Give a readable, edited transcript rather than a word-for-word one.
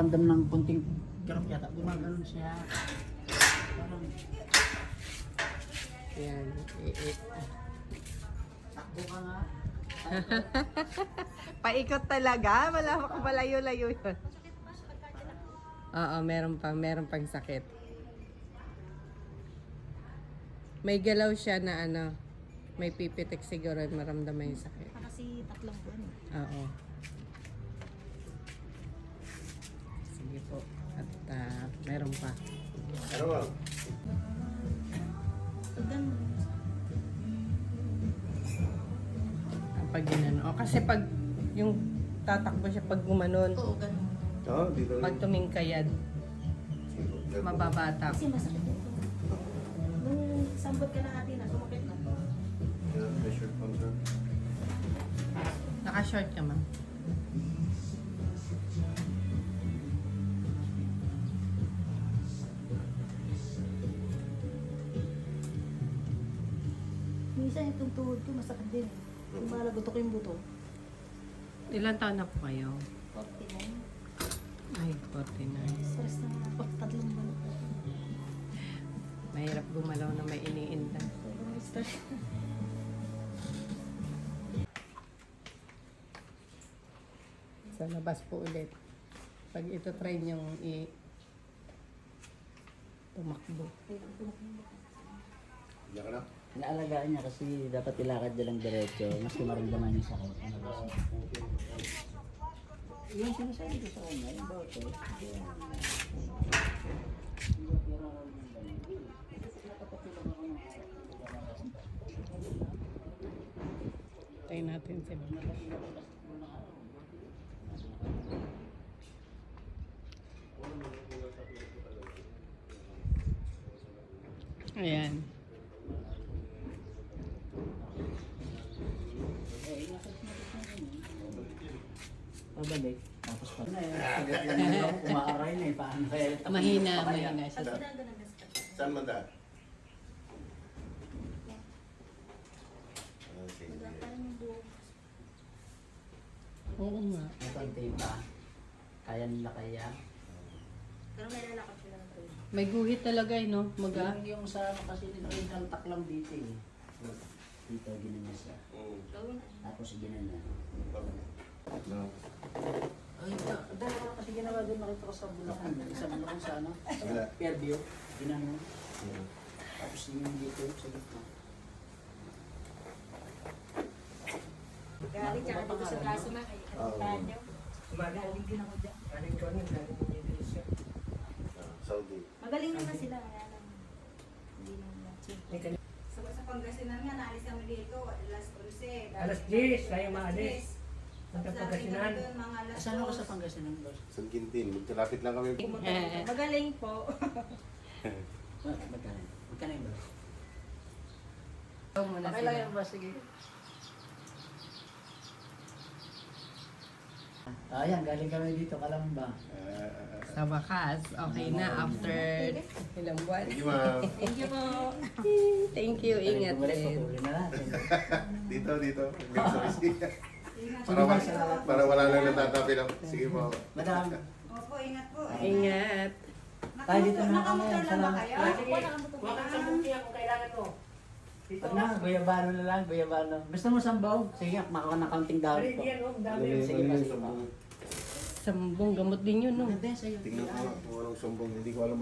nakakaramdam ng kunting kirap yata. Gumaganon siya. Parang Yan. takbo ka nga. Paikot talaga. Malayo-layo yun. Oo, meron pang sakit. May galaw siya na ano, may pipitik siguro maramdaman yung sakit. Kasi 3 buwan. Oo. Sige po. At meron pa. Ano ba? Pagdan. Pag ginano. O kasi pag yung tatakbo siya pag gumanon, Oo, ganun. Oo, dito pag tumingkayad, mababata. Kasi masakit ito. Nung sambot ka na natin, sumakit na. Pressure pump sir. Naka-short ka man. Minsan itong tuhod ko masakit din. Lumalagotok yung buto. Ilan taon na po kayo? 49. Ay, 49. Stress na ako. 3 buwan. Mahirap gumalaw na may iniinda. Sobrang stress. Sa labas po ulit. Pag ito try niyong tumakbo. Diyan ka na. Inaalagaan niya kasi dapat ilakad niya lang diretso. Mas maramdaman yung sakit. Yung sinasabi ko sa kanya, yung bawat ko. Tayo natin sila. Ayan. Pabalik. Tapos pa na eh. Sagot lang nila ako, umaaray na eh. Paano kaya? Mahina siya. Saan man daan? Sige. Oo nga. May konti pa. Kaya nila kaya. Pero may lalakad sila ng train. May guhit talaga eh, no? Maga. Yung sa kasi nila tak lang dito eh. Dito, ginanya siya. Gawin. Tapos ginanya. No. Ay, dahil ko kasi ginawa doon, nakita ko sa Bulacan. Sa Bulacan sa ano? Wala. Fairview. Ginanya. Tapos yung dito, sa gitna. Galing tsaka dito sa braso na. Oo. Galing din ako dyan. Saudi. Magaling naman sila. Kaya lang. Hindi naman. Sa Pangasinan nga, naalis kami dito, alas 11. Alas 10, tayo maalis. Punta Tapos Pangasinan. doon, mga alas Saan ako sa 2. Pangasinan, boss? San Quintin. Magkalapit lang kami. Magaling po. Magkano? Magkano yung boss? Ikaw muna Okay lang sila. yan, boss. Sige. Ayan, galing kami dito, Kalamba. Sa wakas, okay na after ilang buwan. Thank you, ma'am. Thank you po. Thank you, ingat Bumalik, din. patuloy na natin. Dito. Para wala lang natatapi lang. Sige po. Madam, Opo, ingat po. Ingat. tayo dito na kami. Nakamotor lang ba Salamat. kayo? Sige, wakan sa buti ako kailangan mo. Dito. Pag na, guyabano na lang, guyabano. Gusto mo sambaw? Sige, makakuha na counting down Ready po. yan, oh, dami. Sige, pa, sige pa. Sambong gamot din yun, no? Hindi, sa'yo. Tingnan ko kung anong sumbong. Hindi ko alam